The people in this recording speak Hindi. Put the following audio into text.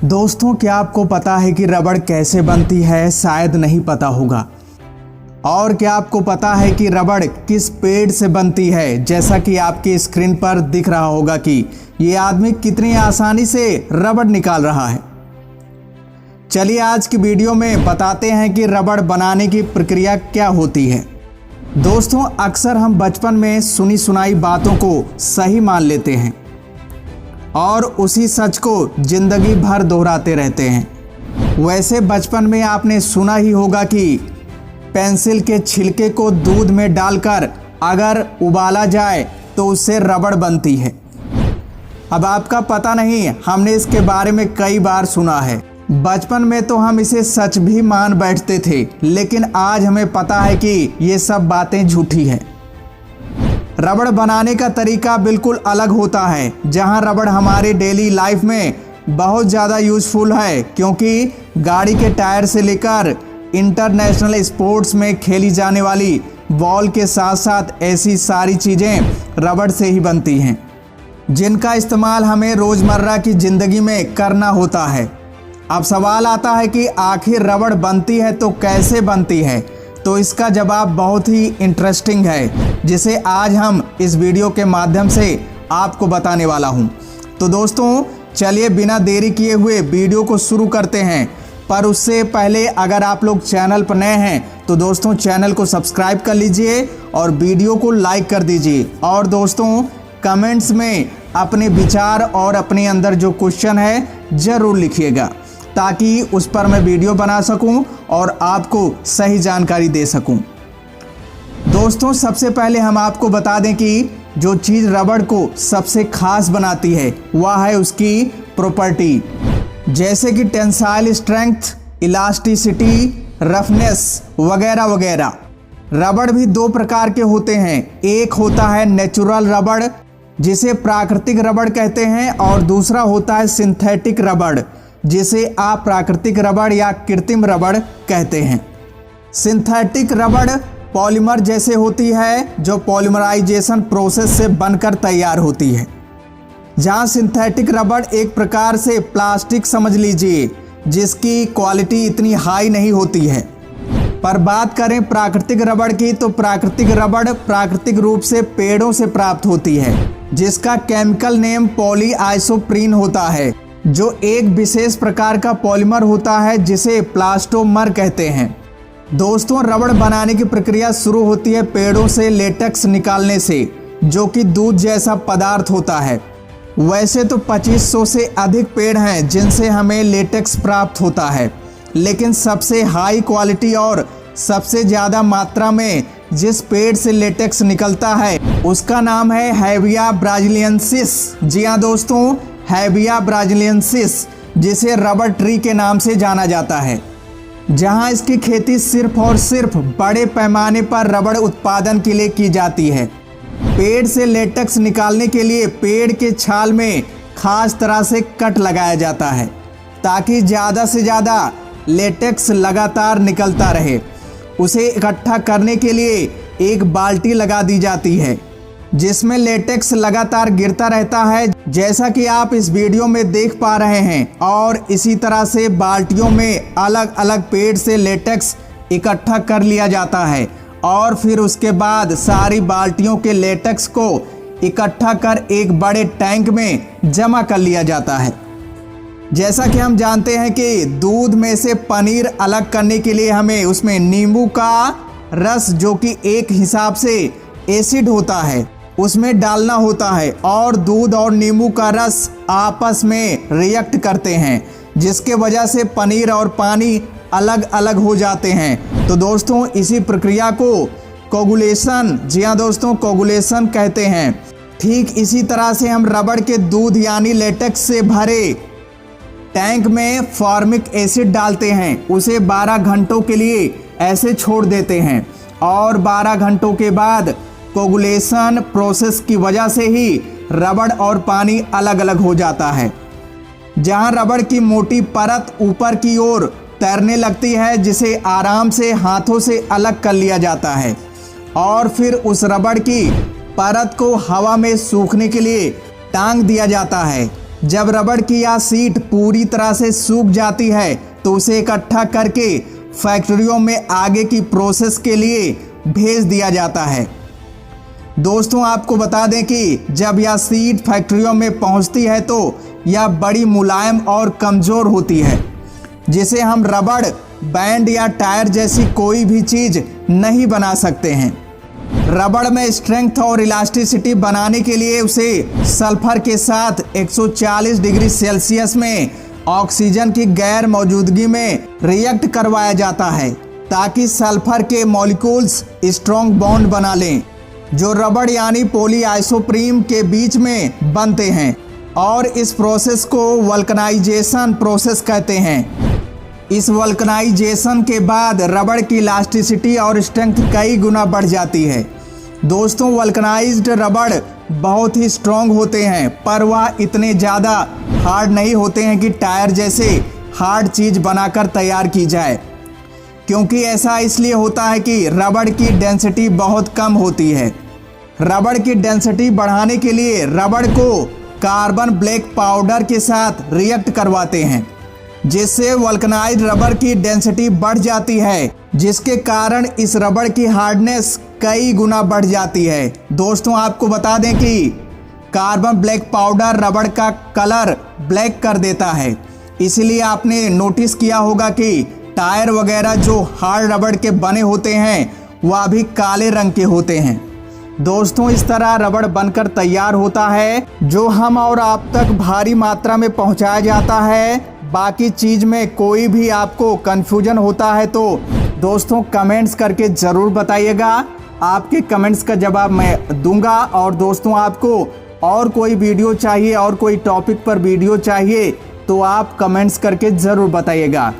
दोस्तों, क्या आपको पता है कि रबड़ कैसे बनती है? शायद नहीं पता होगा। और क्या आपको पता है कि रबड़ किस पेड़ से बनती है? जैसा कि आपकी स्क्रीन पर दिख रहा होगा कि ये आदमी कितनी आसानी से रबड़ निकाल रहा है। चलिए आज की वीडियो में बताते हैं कि रबड़ बनाने की प्रक्रिया क्या होती है। दोस्तों, अक्सर हम बचपन में सुनी सुनाई बातों को सही मान लेते हैं और उसी सच को जिंदगी भर दोहराते रहते हैं। वैसे बचपन में आपने सुना ही होगा कि पेंसिल के छिलके को दूध में डालकर अगर उबाला जाए तो उससे रबड़ बनती है। अब आपका पता नहीं, हमने इसके बारे में कई बार सुना है। बचपन में तो हम इसे सच भी मान बैठते थे, लेकिन आज हमें पता है कि ये सब बातें झूठी हैं। रबड़ बनाने का तरीका बिल्कुल अलग होता है। जहां रबड़ हमारे डेली लाइफ में बहुत ज़्यादा यूजफुल है, क्योंकि गाड़ी के टायर से लेकर इंटरनेशनल स्पोर्ट्स में खेली जाने वाली बॉल के साथ साथ ऐसी सारी चीज़ें रबड़ से ही बनती हैं, जिनका इस्तेमाल हमें रोज़मर्रा की ज़िंदगी में करना होता है। अब सवाल आता है कि आखिर रबड़ बनती है तो कैसे बनती है? तो इसका जवाब बहुत ही इंटरेस्टिंग है, जिसे आज हम इस वीडियो के माध्यम से आपको बताने वाला हूं। तो दोस्तों, चलिए बिना देरी किए हुए वीडियो को शुरू करते हैं। पर उससे पहले अगर आप लोग चैनल पर नए हैं तो दोस्तों चैनल को सब्सक्राइब कर लीजिए और वीडियो को लाइक कर दीजिए। और दोस्तों, कमेंट्स में अपने विचार और अपने अंदर जो क्वेश्चन है ज़रूर लिखिएगा, ताकि उस पर मैं वीडियो बना सकूं और आपको सही जानकारी दे सकूं। दोस्तों, सबसे पहले हम आपको बता दें कि जो चीज़ रबड़ को सबसे खास बनाती है वह है उसकी प्रॉपर्टी, जैसे कि टेंसाइल स्ट्रेंथ, इलास्टिसिटी, रफनेस वगैरह वगैरह। रबड़ भी दो प्रकार के होते हैं। एक होता है नेचुरल रबड़, जिसे प्राकृतिक रबड़ कहते हैं, और दूसरा होता है सिंथेटिक रबड़, जिसे आप प्राकृतिक रबड़ या कृत्रिम रबड़ कहते हैं। सिंथेटिक रबड़ पॉलीमर जैसे होती है, जो पॉलीमराइजेशन प्रोसेस से बनकर तैयार होती है। जहां सिंथेटिक रबड़ एक प्रकार से प्लास्टिक समझ लीजिए, जिसकी क्वालिटी इतनी हाई नहीं होती है। पर बात करें प्राकृतिक रबड़ की, तो प्राकृतिक रबड़ प्राकृतिक रूप से पेड़ों से प्राप्त होती है, जिसका केमिकल नेम पॉलीआइसोप्रीन होता है, जो एक विशेष प्रकार का पॉलीमर होता है जिसे प्लास्टोमर कहते हैं। दोस्तों, रबड़ बनाने की प्रक्रिया शुरू होती है पेड़ों से लेटेक्स निकालने से, जो कि दूध जैसा पदार्थ होता है। वैसे तो 2500 से अधिक पेड़ हैं जिनसे हमें लेटेक्स प्राप्त होता है, लेकिन सबसे हाई क्वालिटी और सबसे ज़्यादा मात्रा में जिस पेड़ से लेटेक्स निकलता है उसका नाम है हेविया ब्राज़िलियनसिस। जी हाँ दोस्तों, हेविया ब्राज़िलियनसिस, जिसे रबड़ ट्री के नाम से जाना जाता है। जहां इसकी खेती सिर्फ और सिर्फ बड़े पैमाने पर रबड़ उत्पादन के लिए की जाती है। पेड़ से लेटेक्स निकालने के लिए पेड़ के छाल में खास तरह से कट लगाया जाता है, ताकि ज़्यादा से ज़्यादा लेटेक्स लगातार निकलता रहे। उसे इकट्ठा करने के लिए एक बाल्टी लगा दी जाती है, जिसमें लेटेक्स लगातार गिरता रहता है, जैसा कि आप इस वीडियो में देख पा रहे हैं। और इसी तरह से बाल्टियों में अलग अलग पेड़ से लेटेक्स इकट्ठा कर लिया जाता है, और फिर उसके बाद सारी बाल्टियों के लेटेक्स को इकट्ठा कर एक बड़े टैंक में जमा कर लिया जाता है। जैसा कि हम जानते हैं कि दूध में से पनीर अलग करने के लिए हमें उसमें नींबू का रस, जो कि एक हिसाब से एसिड होता है, उसमें डालना होता है, और दूध और नींबू का रस आपस में रिएक्ट करते हैं, जिसके वजह से पनीर और पानी अलग अलग हो जाते हैं। तो दोस्तों, इसी प्रक्रिया को कोगुलेशन, जी हाँ दोस्तों, कोगुलेशन कहते हैं। ठीक इसी तरह से हम रबड़ के दूध यानी लेटेक्स से भरे टैंक में फॉर्मिक एसिड डालते हैं, उसे 12 घंटों के लिए ऐसे छोड़ देते हैं, और 12 घंटों के बाद कोगुलेशन प्रोसेस की वजह से ही रबड़ और पानी अलग अलग हो जाता है। जहां रबड़ की मोटी परत ऊपर की ओर तैरने लगती है, जिसे आराम से हाथों से अलग कर लिया जाता है, और फिर उस रबड़ की परत को हवा में सूखने के लिए टांग दिया जाता है, जब रबड़ की यह शीट पूरी तरह से सूख जाती है तो उसे इकट्ठा करके फैक्ट्रियों में आगे की प्रोसेस के लिए भेज दिया जाता है। दोस्तों आपको बता दें कि जब यह शीट फैक्ट्रियों में पहुंचती है तो यह बड़ी मुलायम और कमज़ोर होती है, जिसे हम रबड़ बैंड या टायर जैसी कोई भी चीज़ नहीं बना सकते हैं। रबड़ में स्ट्रेंथ और इलास्टिसिटी बनाने के लिए उसे सल्फर के साथ 140 डिग्री सेल्सियस में ऑक्सीजन की गैर मौजूदगी में रिएक्ट करवाया जाता है, ताकि सल्फर के मॉलिक्यूल्स स्ट्रॉन्ग बॉन्ड बना लें, जो रबड़ यानी पॉलीआइसोप्रीन के बीच में बनते हैं, और इस प्रोसेस को वल्कनाइजेशन प्रोसेस कहते हैं। इस वल्कनाइजेशन के बाद रबड़ की इलास्टिसिटी और स्ट्रेंथ कई गुना बढ़ जाती है। दोस्तों वल्कनाइज्ड रबड़ बहुत ही स्ट्रॉन्ग होते हैं, पर वह इतने ज़्यादा हार्ड नहीं होते हैं कि टायर जैसे हार्ड चीज़ बनाकर तैयार की जाए, क्योंकि ऐसा इसलिए होता है कि रबड़ की डेंसिटी बहुत कम होती है। रबड़ की डेंसिटी बढ़ाने के लिए रबड़ को कार्बन ब्लैक पाउडर के साथ रिएक्ट करवाते हैं, जिससे वल्कनाइज्ड रबड़ की डेंसिटी बढ़ जाती है, जिसके कारण इस रबड़ की हार्डनेस कई गुना बढ़ जाती है। दोस्तों आपको बता दें कि कार्बन ब्लैक पाउडर रबड़ का कलर ब्लैक कर देता है, इसलिए आपने नोटिस किया होगा कि टायर वगैरह जो हार्ड रबड़ के बने होते हैं वह भी काले रंग के होते हैं। दोस्तों इस तरह रबड़ बनकर तैयार होता है, जो हम और आप तक भारी मात्रा में पहुंचाया जाता है। बाकी चीज़ में कोई भी आपको कन्फ्यूजन होता है तो दोस्तों कमेंट्स करके ज़रूर बताइएगा, आपके कमेंट्स का जवाब मैं दूंगा। और दोस्तों आपको और कोई वीडियो चाहिए और कोई टॉपिक पर वीडियो चाहिए तो आप कमेंट्स करके ज़रूर बताइएगा।